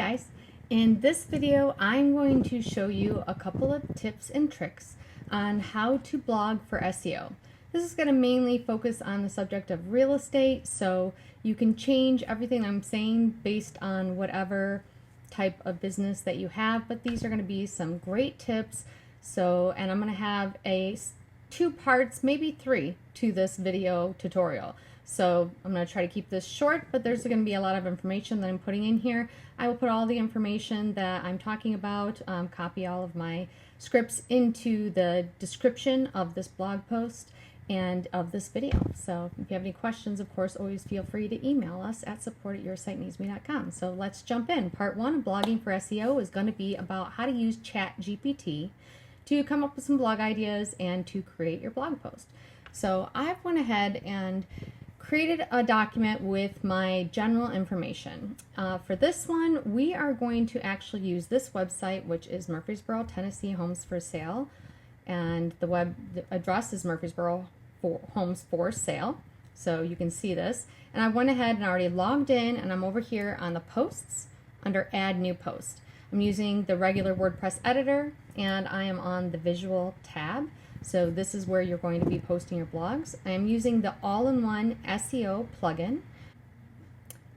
guys, in this video I'm going to show you a couple of tips and tricks on how to blog for SEO. This is going to mainly focus on the subject of real estate, so you can change everything I'm saying based on whatever type of business that you have, but these are going to be some great tips. And I'm going to have two parts, maybe three, to this video tutorial. So I'm going to try to keep this short, but there's going to be a lot of information that I'm putting in here. I will put all the information that I'm talking about, copy all of my scripts into the description of this blog post and of this video. So if you have any questions, of course, always feel free to email us at support@yoursiteneedsme.com. So let's jump in. Part one of blogging for SEO is going to be about how to use ChatGPT to come up with some blog ideas and to create your blog post. So I've went ahead and created a document with my general information. For this one, we are going to actually use this website, which is Murfreesboro, Tennessee Homes for Sale, and the address is Murfreesboro Homes for Sale. So you can see this. And I went ahead and already logged in, and I'm over here on the posts under Add New Post. I'm using the regular WordPress editor, and I am on the Visual tab. So this is where you're going to be posting your blogs. I am using the all-in-one SEO plugin,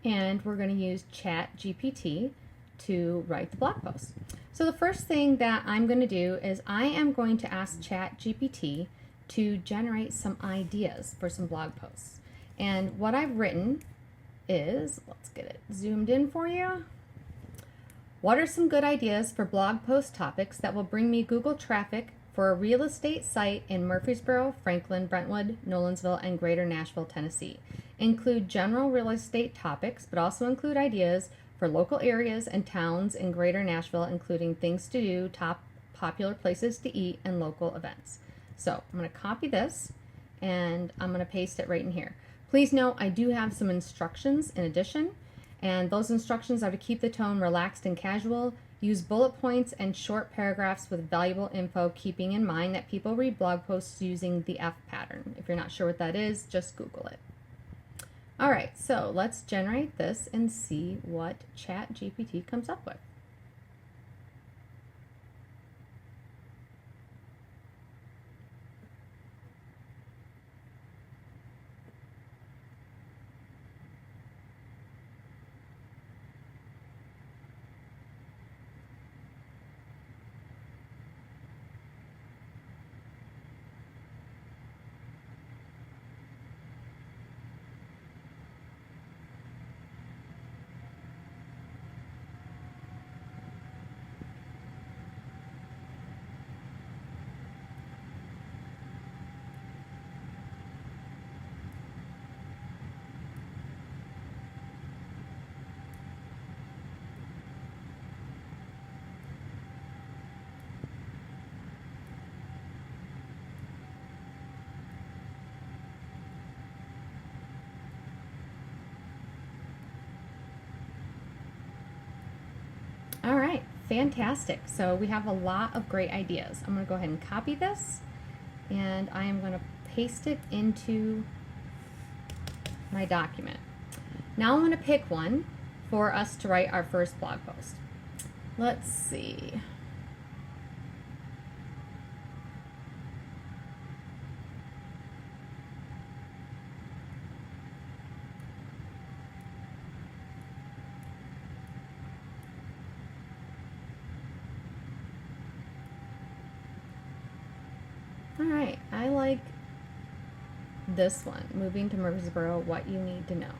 and we're going to use ChatGPT to write the blog post. So the first thing that I'm going to do is I am going to ask ChatGPT to generate some ideas for some blog posts. And what I've written is, let's get it zoomed in for you. What are some good ideas for blog post topics that will bring me Google traffic for a real estate site in Murfreesboro, Franklin, Brentwood, Nolensville, and Greater Nashville, Tennessee? Include general real estate topics, but also include ideas for local areas and towns in Greater Nashville, including things to do, top popular places to eat, and local events. So I'm going to copy this, and I'm going to paste it right in here. Please note I do have some instructions in addition, and those instructions are to keep the tone relaxed and casual. Use bullet points and short paragraphs with valuable info, keeping in mind that people read blog posts using the F pattern. If you're not sure what that is, just Google it. All right, so let's generate this and see what ChatGPT comes up with. All right, fantastic. So we have a lot of great ideas. I'm going to go ahead and copy this, and I am going to paste it into my document. Now I'm going to pick one for us to write our first blog post. Let's see. All right, I like this one, moving to Murfreesboro, what you need to know.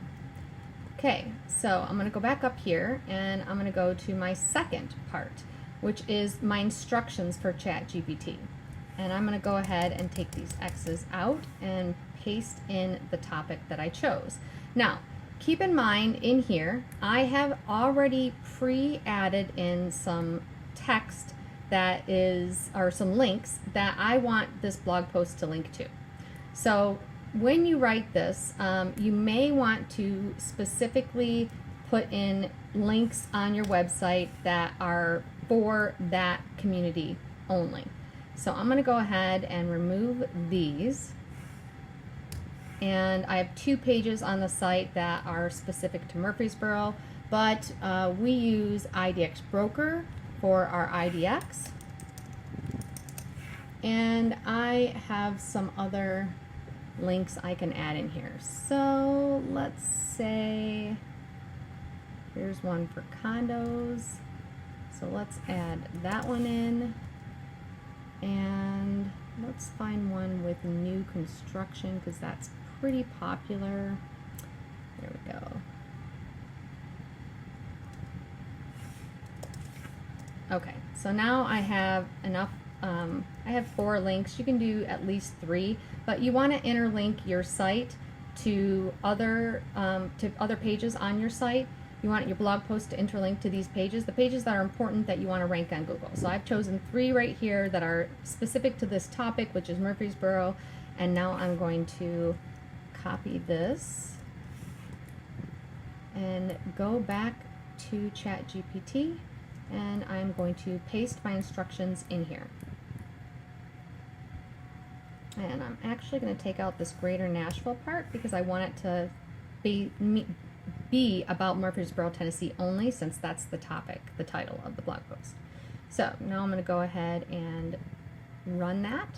Okay, so I'm going to go back up here, and I'm going to go to my second part, which is my instructions for ChatGPT. And I'm going to go ahead and take these X's out and paste in the topic that I chose. Now, keep in mind in here, I have already pre-added in some text that is, or some links that I want this blog post to link to. So when you write this, you may want to specifically put in links on your website that are for that community only. So I'm going to go ahead and remove these. And I have 2 pages on the site that are specific to Murfreesboro, but we use IDX Broker for our IDX. And I have some other links I can add in here. So let's say, here's one for condos. So let's add that one in. And let's find one with new construction because that's pretty popular. There we go. Okay, so now I have enough. I have 4 links. You can do at least 3, but you want to interlink your site to other pages on your site. You want your blog post to interlink to these pages, the pages that are important that you want to rank on Google. So I've chosen 3 right here that are specific to this topic, which is Murfreesboro. And now I'm going to copy this and go back to ChatGPT, and I'm going to paste my instructions in here. And I'm actually going to take out this Greater Nashville part because I want it to be about Murfreesboro, Tennessee only, since that's the topic, the title of the blog post. So now I'm going to go ahead and run that.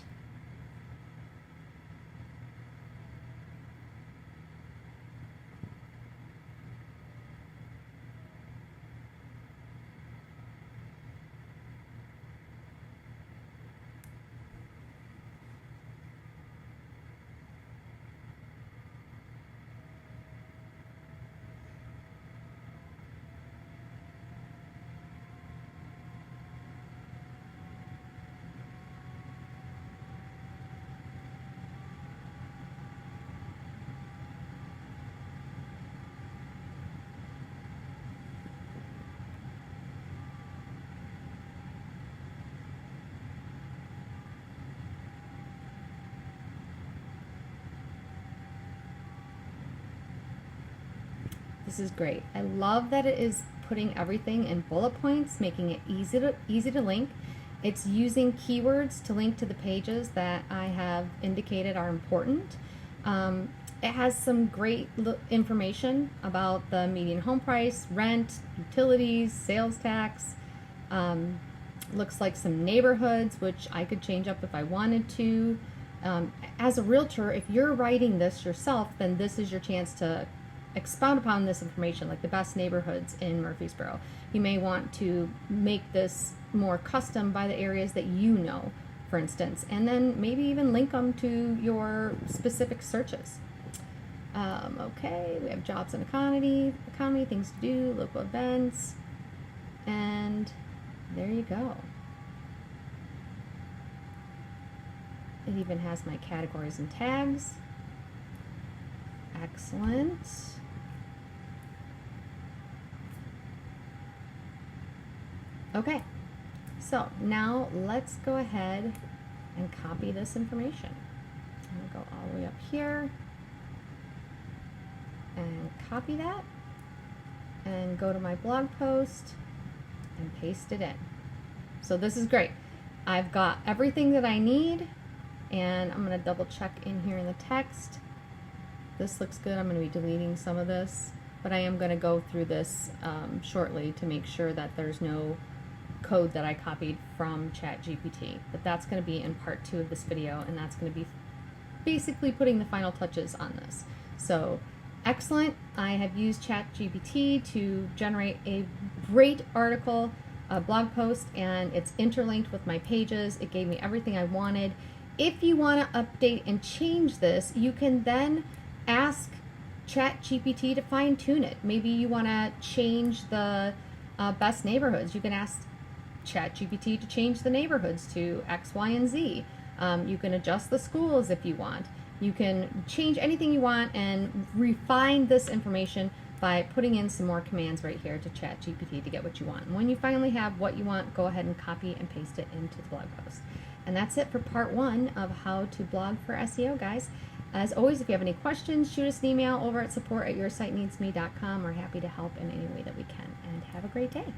This is great. I love that it is putting everything in bullet points, making it easy to link. It's using keywords to link to the pages that I have indicated are important. It has some great information about the median home price, rent, utilities, sales tax. Looks like some neighborhoods, which I could change up if I wanted to. As a realtor, if you're writing this yourself, then this is your chance to expound upon this information, like the best neighborhoods in Murfreesboro. You may want to make this more custom by the areas that you know, for instance, and then maybe even link them to your specific searches. Okay, we have jobs and economy, things to do, local events, and there you go. It even has my categories and tags. Excellent. Okay, so now let's go ahead and copy this information. I'm going to go all the way up here and copy that and go to my blog post and paste it in. So this is great. I've got everything that I need, and I'm going to double check in here in the text. This looks good. I'm going to be deleting some of this, but I am going to go through this shortly to make sure that there's no code that I copied from ChatGPT. But that's going to be in part 2 of this video, and that's going to be basically putting the final touches on this. So excellent. I have used ChatGPT to generate a great article, a blog post, and it's interlinked with my pages. It gave me everything I wanted. If you want to update and change this, you can then ask ChatGPT to fine-tune it. Maybe you want to change the best neighborhoods. You can ask ChatGPT to change the neighborhoods to X, Y, and Z. You can adjust the schools if you want. You can change anything you want and refine this information by putting in some more commands right here to ChatGPT to get what you want. And when you finally have what you want, go ahead and copy and paste it into the blog post. And that's it for part 1 of how to blog for SEO, guys. As always, if you have any questions, shoot us an email over at support@yoursiteneedsme.com. We're happy to help in any way that we can. And have a great day.